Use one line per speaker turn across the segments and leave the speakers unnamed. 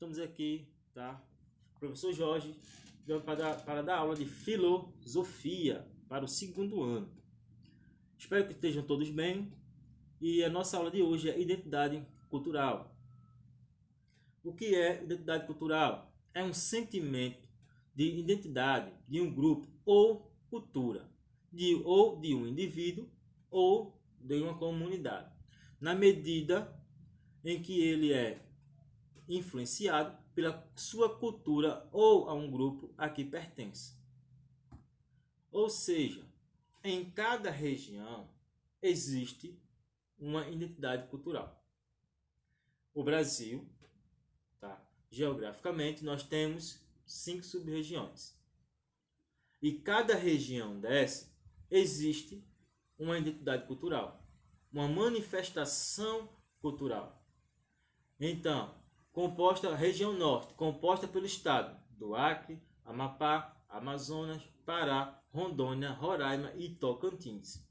estamos aqui, tá? Professor Jorge, para dar aula de filosofia para o 2º ano. Espero que estejam todos bem. E a nossa aula de hoje é identidade cultural. O que é identidade cultural? É um sentimento de identidade de um grupo ou cultura, de um indivíduo ou de uma comunidade, na medida em que ele é influenciado pela sua cultura ou a um grupo a que pertence. Ou seja, em cada região existe uma identidade cultural. O Brasil, tá? Geograficamente, nós temos 5 sub-regiões. E cada região dessa existe uma identidade cultural, uma manifestação cultural. Então, a região norte, composta pelo estado do Acre, Amapá, Amazonas, Pará, Rondônia, Roraima e Tocantins.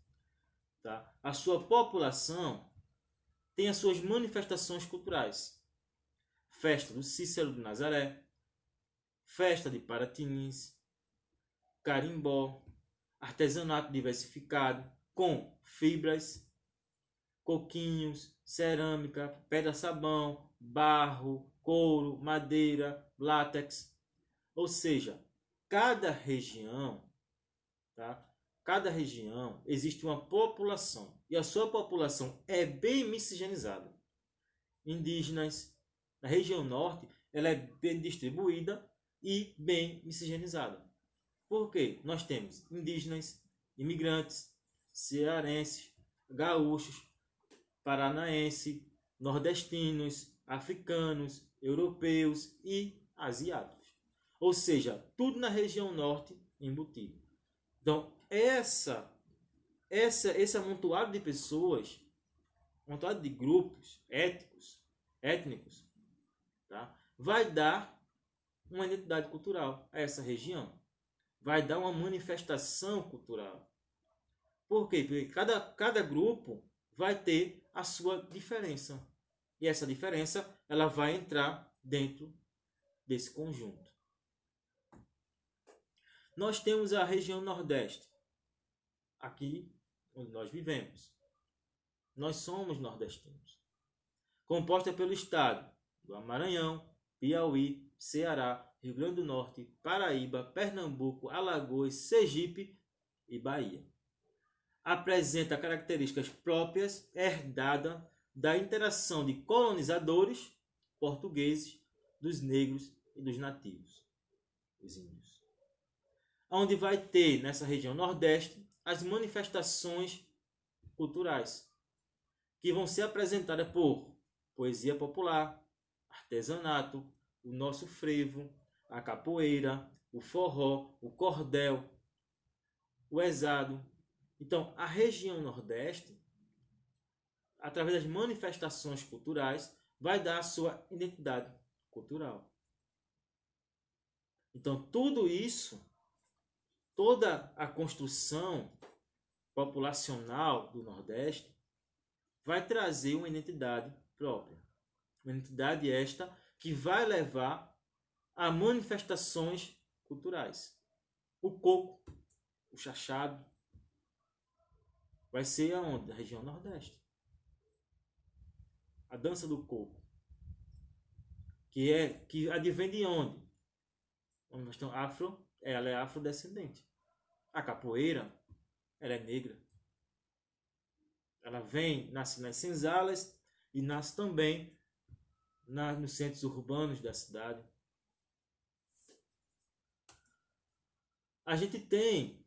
Tá? A sua população tem as suas manifestações culturais. Festa do Cícero de Nazaré, festa de Paratinins, carimbó, artesanato diversificado com fibras, coquinhos, cerâmica, pedra-sabão, barro, couro, madeira, látex. Ou seja, cada região, tá? Cada região existe uma população e a sua população é bem miscigenizada. Indígenas, na região norte, ela é bem distribuída e bem miscigenizada. Por quê? Nós temos indígenas, imigrantes, cearenses, gaúchos, paranaenses, nordestinos, africanos, europeus e asiáticos. Ou seja, tudo na região norte embutido. Então, esse amontoado de pessoas, amontoado de grupos étnicos, tá? Vai dar uma identidade cultural a essa região. Vai dar uma manifestação cultural. Por quê? Porque cada grupo vai ter a sua diferença. E essa diferença ela vai entrar dentro desse conjunto. Nós temos a região Nordeste, aqui onde nós vivemos. Nós somos nordestinos. Composta pelo estado do Maranhão, Piauí, Ceará, Rio Grande do Norte, Paraíba, Pernambuco, Alagoas, Sergipe e Bahia. Apresenta características próprias herdadas da interação de colonizadores portugueses, dos negros e dos nativos, os índios. Onde vai ter nessa região Nordeste as manifestações culturais, que vão ser apresentadas por poesia popular, artesanato, o nosso frevo, a capoeira, o forró, o cordel, o ezado. Então, a região Nordeste, através das manifestações culturais, vai dar a sua identidade cultural. Então, tudo isso, toda a construção populacional do Nordeste vai trazer uma identidade própria. Uma identidade esta que vai levar a manifestações culturais. O coco, o chachado, vai ser aonde? Na região Nordeste. A dança do coco, que advém de onde? Uma questão ela é afrodescendente. A capoeira, ela é negra. Ela nasce nas senzalas e nasce também nos centros urbanos da cidade. A gente tem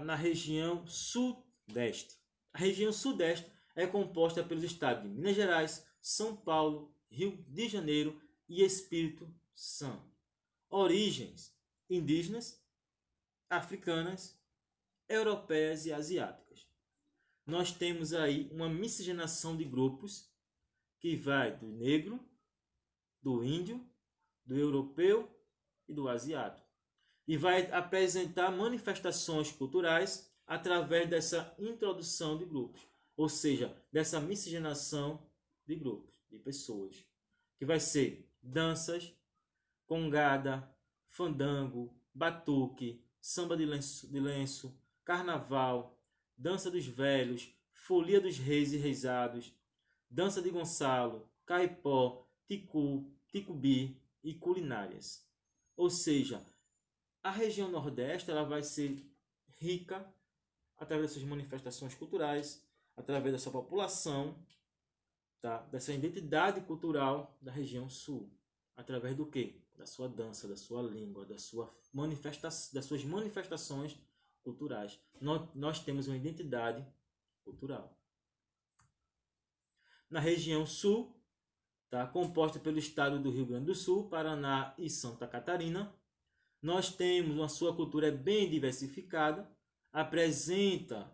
na região Sudeste. A região Sudeste é composta pelos estados de Minas Gerais, São Paulo, Rio de Janeiro e Espírito Santo. Origens indígenas, africanas, europeias e asiáticas. Nós temos aí uma miscigenação de grupos que vai do negro, do índio, do europeu e do asiático. E vai apresentar manifestações culturais através dessa introdução de grupos, ou seja, dessa miscigenação de grupos, de pessoas, que vai ser danças, congada, fandango, batuque, samba de lenço, carnaval, dança dos velhos, folia dos reis e reisados, dança de Gonçalo, caipó, ticu, ticubi e culinárias. Ou seja, a região Nordeste ela vai ser rica através das suas manifestações culturais, através da sua população, tá? Dessa identidade cultural da região Sul. Através do quê? Da sua dança, da sua língua, das suas manifestações culturais. Nós temos uma identidade cultural. Na região Sul, tá? Composta pelo estado do Rio Grande do Sul, Paraná e Santa Catarina, nós temos uma sua cultura bem diversificada, apresenta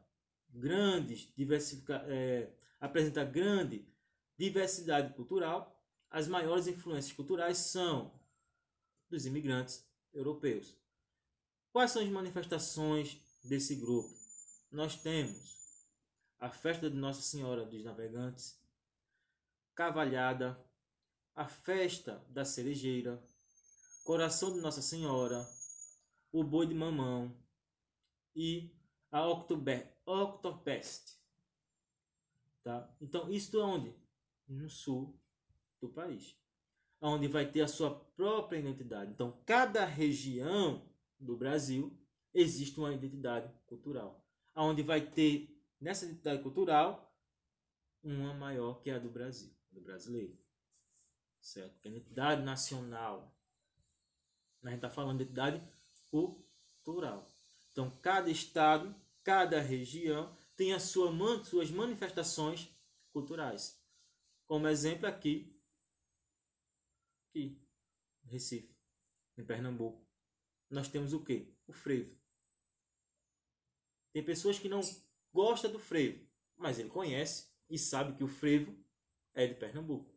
grande diversidade cultural. As maiores influências culturais são dos imigrantes europeus. Quais são as manifestações desse grupo? Nós temos a festa de Nossa Senhora dos Navegantes, Cavalhada, a festa da Cerejeira, Coração de Nossa Senhora, o Boi de Mamão e a Oktoberfest. Tá? Então, isso é onde? No sul do país. Onde vai ter a sua própria identidade. Então, cada região do Brasil existe uma identidade cultural. Onde vai ter, nessa identidade cultural, uma maior que a do Brasil, do brasileiro. Certo? Que é a identidade nacional. A gente está falando de identidade cultural. Então, cada estado, cada região tem as suas manifestações culturais. Como exemplo aqui em Recife, em Pernambuco, nós temos o quê? O frevo. Tem pessoas que não gostam do frevo, mas ele conhece e sabe que o frevo é de Pernambuco.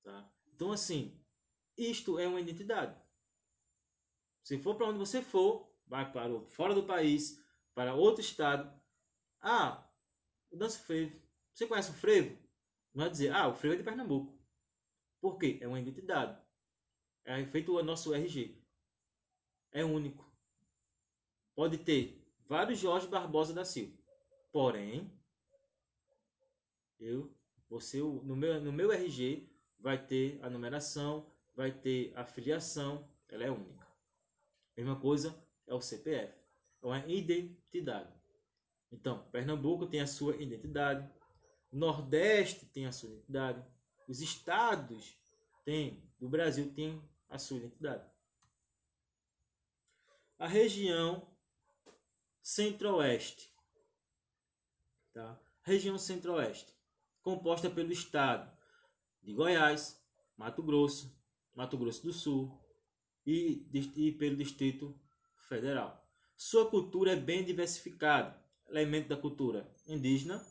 Tá? Então, assim, isto é uma identidade. Se for para onde você for, vai para fora do país, para outro estado. Ah, eu danço frevo. Você conhece o frevo? Não é dizer, o frevo é de Pernambuco. Por quê? É uma identidade. É feito o nosso RG. É único. Pode ter vários Jorge Barbosa da Silva. Porém, no meu RG vai ter a numeração, vai ter a filiação, ela é única. Mesma coisa é o CPF. É uma identidade. Então, Pernambuco tem a sua identidade. Nordeste tem a sua identidade. Os estados do Brasil têm a sua identidade. A região Centro-Oeste. Tá? Região Centro-Oeste. Composta pelo estado de Goiás, Mato Grosso do Sul e pelo Distrito Federal. Sua cultura é bem diversificada. Elementos da cultura indígena,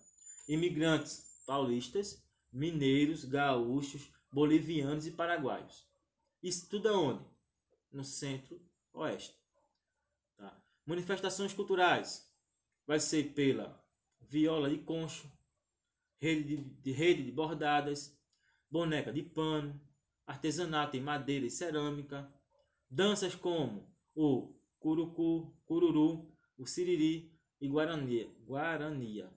imigrantes paulistas, mineiros, gaúchos, bolivianos e paraguaios. Isso tudo aonde? No Centro-Oeste. Tá? Manifestações culturais. Vai ser pela viola de concho, rede de bordadas, boneca de pano, artesanato em madeira e cerâmica, danças como o curucu, cururu, o siriri e guarania.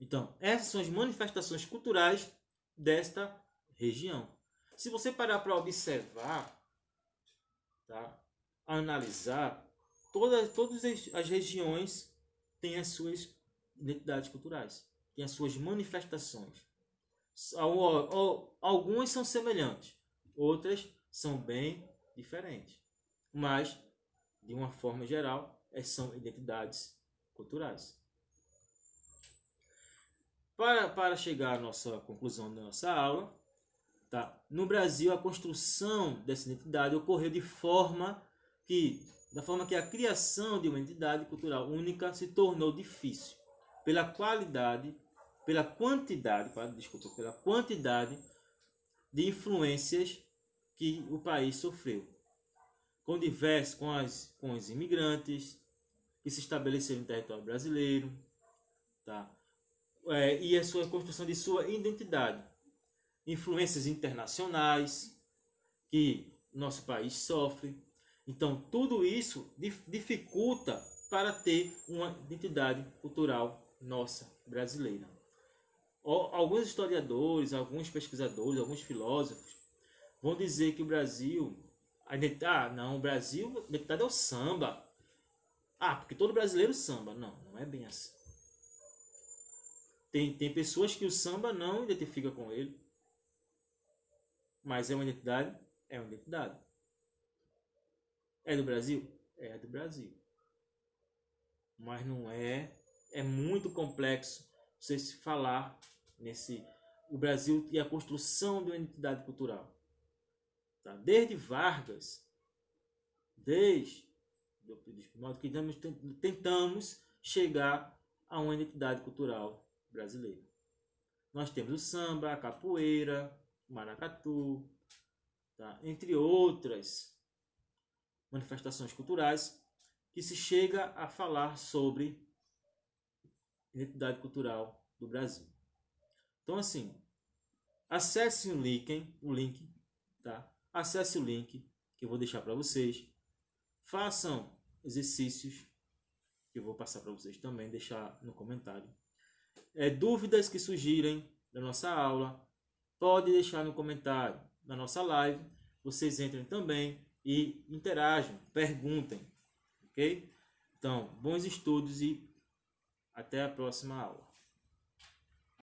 Então, essas são as manifestações culturais desta região. Se você parar para observar, tá? Analisar, todas as regiões têm as suas identidades culturais, têm as suas manifestações. Algumas são semelhantes, outras são bem diferentes, mas de uma forma geral são identidades culturais. Para chegar à nossa conclusão da nossa aula, tá? No Brasil a construção dessa identidade ocorreu da forma que a criação de uma identidade cultural única se tornou difícil pela quantidade de influências que o país sofreu, com os imigrantes que se estabeleceram no território brasileiro, tá? E a sua construção de sua identidade. influências internacionais que nosso país sofre. Então, tudo isso dificulta para ter uma identidade cultural nossa, brasileira. Alguns historiadores, alguns pesquisadores, alguns filósofos vão dizer que o Brasil... o Brasil, a identidade é o samba. Porque todo brasileiro samba. Não, não é bem assim. Tem pessoas que o samba não identifica com ele. Mas é uma identidade? É uma identidade. É do Brasil? É do Brasil. Mas não é... É muito complexo você se falar nesse... O Brasil e a construção de uma identidade cultural. Tá? Desde Vargas, desde o modo que tentamos chegar a uma identidade cultural brasileira. Nós temos o samba, a capoeira, o maracatu, tá? Entre outras manifestações culturais que se chega a falar sobre identidade cultural do Brasil. Então, assim, acesse o link, tá? Acesse o link que eu vou deixar para vocês. Façam exercícios que eu vou passar para vocês também, deixar no comentário. Dúvidas que surgirem da nossa aula, pode deixar no comentário. Na nossa live, vocês entrem também e interajam, perguntem, ok? Então, bons estudos e até a próxima aula.